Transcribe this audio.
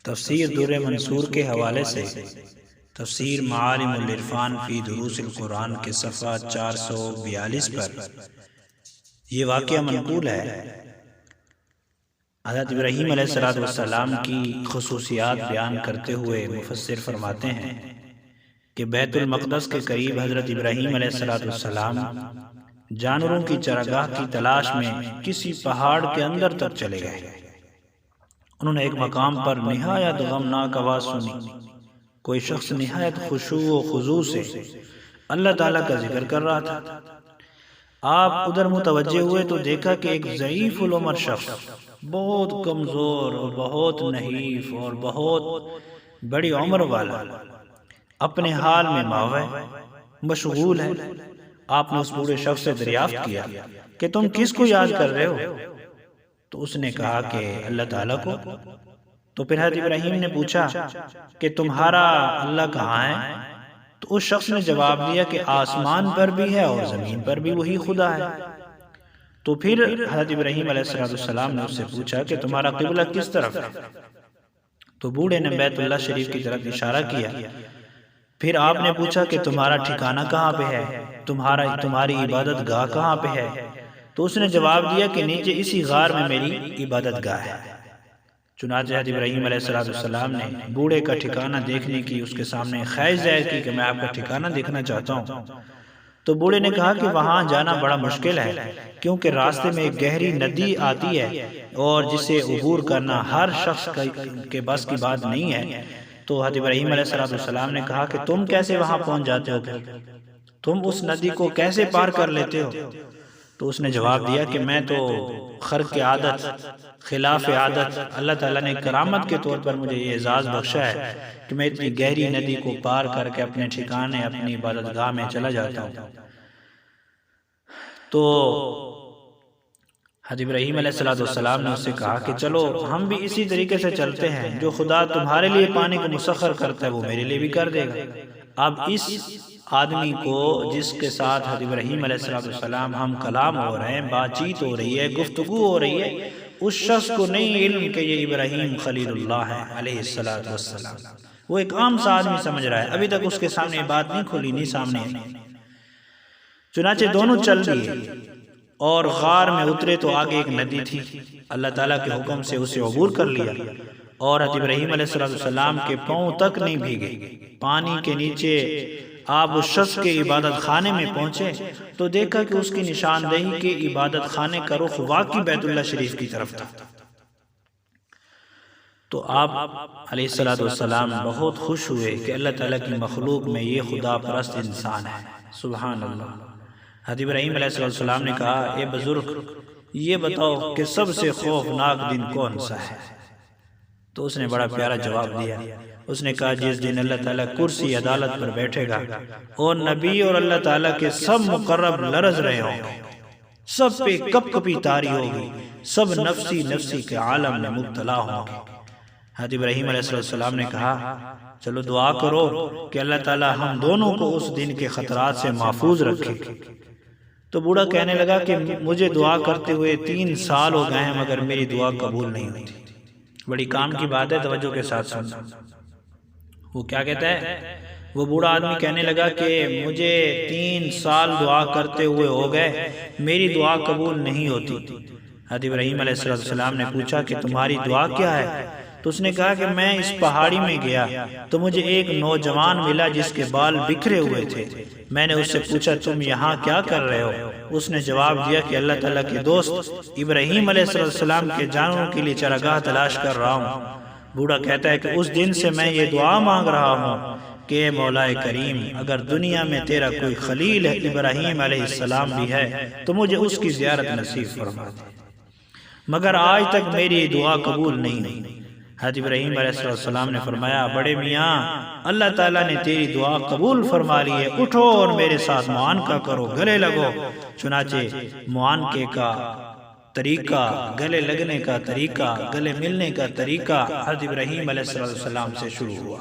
تفسیر در منصور کے حوالے سے تفسیر معالم العرفان فی دروس القرآن کے صفحہ 442 پر یہ واقعہ منقول ہے۔ حضرت ابراہیم علیہ السلام کی خصوصیات بیان کرتے ہوئے مفسر فرماتے ہیں کہ بیت المقدس کے قریب حضرت ابراہیم علیہ السلام جانوروں کی چراگاہ کی تلاش میں کسی پہاڑ کے اندر تک چلے گئے۔ انہوں نے ایک مقام پر نہایت غمناک آواز سنی۔ کوئی شخص نہایت خشوع و خضوع سے اللہ تعالیٰ کا ذکر کر رہا تھا۔ آپ ادھر متوجہ ہوئے تو دیکھا کہ ایک ضعیف العمر شخص، بہت کمزور اور بہت نحیف اور بہت بڑی عمر والا، اپنے حال میں ماوے مشغول ہے۔ آپ نے اس بوڑھے شخص سے دریافت کیا کہ تم کس کو یاد کر رہے ہو؟ تو اس نے کہا کہ اللہ تعالیٰ کو۔ تو پھر حضرت ابراہیم نے پوچھا کہ تمہارا اللہ کہاں ہے؟ تو اس شخص نے جواب دیا کہ آسمان پر بھی ہے اور زمین پر بھی وہی خدا ہے۔ تو پھر حضرت ابراہیم علیہ السلام نے اس سے پوچھا کہ تمہارا قبلہ کس طرف ہے؟ تو بوڑھے نے بیت اللہ شریف کی طرف اشارہ کیا۔ پھر آپ نے پوچھا کہ تمہارا ٹھکانہ کہاں پہ ہے؟ تمہاری عبادت گاہ کہاں پہ ہے؟ تو اس نے جواب دیا کہ نیچے اسی غار میں میری عبادت گاہ ہے۔ چنانچہ حضرت ابراہیم علیہ السلام نے بوڑھے کا ٹھکانہ دیکھنے کی اس کے سامنے خواہش ظاہر کی کہ میں آپ کا ٹھکانہ دیکھنا چاہتا ہوں۔ تو بوڑھے نے کہا کہ وہاں جانا بڑا مشکل ہے، کیونکہ راستے میں ایک گہری ندی آتی ہے اور جسے عبور کرنا ہر شخص کے بس کی بات نہیں ہے۔ تو حضرت ابراہیم علیہ السلام نے کہا کہ تم کیسے وہاں پہنچ جاتے ہو؟ تم اس ندی کو کیسے پار کر لیتے ہو؟ تو اس نے جواب دیا کہ میں تو خرق عادت، خلاف عادت، اللہ تعالیٰ نے کرامت کے طور پر مجھے یہ اعزاز بخشا ہے کہ میں اتنی گہری ندی کو پار کر کے اپنے ٹھکانے، اپنی عبادت گاہ میں چلا جاتا ہوں۔ تو حضرت ابراہیم علیہ السلام نے اس سے کہا کہ چلو ہم بھی اسی طریقے سے چلتے ہیں، جو خدا تمہارے لیے پانی کو مسخر کرتا ہے وہ میرے لیے بھی کر دے گا۔ اب اس آدمی کو جس کے ساتھ حضرت ابراہیم علیہ السلام ہم کلام ہو رہے ہیں، بات چیت ہو رہی ہے، گفتگو ہو رہی ہے، اس شخص کو نہیں علم کہ یہ ابراہیم خلیل اللہ ہے علیہ السلام۔ وہ ایک عام سا آدمی سمجھ رہا ہے، ابھی تک اس کے سامنے بات نہیں کھلی، نہیں سامنے ہے۔ چنانچہ دونوں چل دیے اور غار میں اترے تو آگے ایک ندی تھی۔ اللہ تعالیٰ کے حکم سے اسے عبور کر لیا اور حضرت ابراہیم علیہ السلام کے پاؤں تک نہیں بھیگے۔ پانی کے نیچے آپ اس شخص کے عبادت خانے میں پہنچے تو دیکھا کہ اس کی نشاندہی کے عبادت خانے کا رخ واقعی بیت اللہ شریف کی طرف تھا۔ تو آپ علیہ السلام بہت خوش ہوئے کہ اللہ تعالیٰ کی مخلوق میں یہ خدا پرست انسان ہے۔ سبحان اللہ۔ حضرت ابراہیم علیہ السلام نے کہا اے بزرگ، یہ بتاؤ کہ سب سے خوفناک دن کون سا ہے؟ تو اس نے بڑا پیارا جواب دیا۔ اس نے کہا جس دن اللہ تعالیٰ کرسی عدالت پر بیٹھے گا اور نبی اور اللہ تعالیٰ کے سب مقرب لرز رہے ہوں گے، سب پہ کپ کپی طاری ہوگی، سب نفسی نفسی کے عالم میں مبتلا ہوں گے۔ حضرت ابراہیم علیہ السلام نے کہا چلو دعا کرو کہ اللہ تعالیٰ ہم دونوں کو اس دن کے خطرات سے محفوظ رکھے۔ تو بوڑھا کہنے لگا کہ مجھے دعا کرتے ہوئے 3 سال ہو گئے ہیں مگر میری دعا قبول نہیں ہوتی۔ بڑی کام کی بات ہے، توجہ کے ساتھ سننا۔ وہ کیا کہتا ہے؟ وہ بوڑھا آدمی کہنے لگا کہ مجھے 3 سال دعا کرتے ہوئے ہو گئے، میری دعا قبول نہیں ہوتی۔ حضرت ابراہیم علیہ السلام نے پوچھا کہ تمہاری دعا کیا ہے؟ تو اس نے کہا کہ میں اس پہاڑی میں گیا تو مجھے ایک نوجوان ملا جس کے بال بکھرے ہوئے تھے۔ میں نے اس سے پوچھا تم یہاں کیا کر رہے ہو؟ اس نے جواب دیا کہ اللہ تعالیٰ کے دوست ابراہیم علیہ السلام کے جانوروں کے لیے چراگاہ تلاش کر رہا ہوں۔ بوڑھا کہتا ہے کہ اس دن سے میں یہ دعا مانگ رہا ہوں کہ اے مولا کریم، اگر دنیا میں تیرا کوئی خلیل ابراہیم علیہ السلام بھی ہے تو مجھے اس کی زیارت نصیب فرما دے، مگر آج تک میری دعا قبول نہیں ہوئی۔ حضرت ابراہیم علیہ السلام نے فرمایا بڑے میاں، اللہ تعالیٰ نے تیری دعا قبول فرما لی ہے، اٹھو اور میرے ساتھ معانقہ کرو، گلے لگو۔ چنانچہ معانقے کا طریقہ، گلے لگنے کا طریقہ، گلے ملنے کا طریقہ حضرت ابراہیم علیہ السلام سے شروع ہوا۔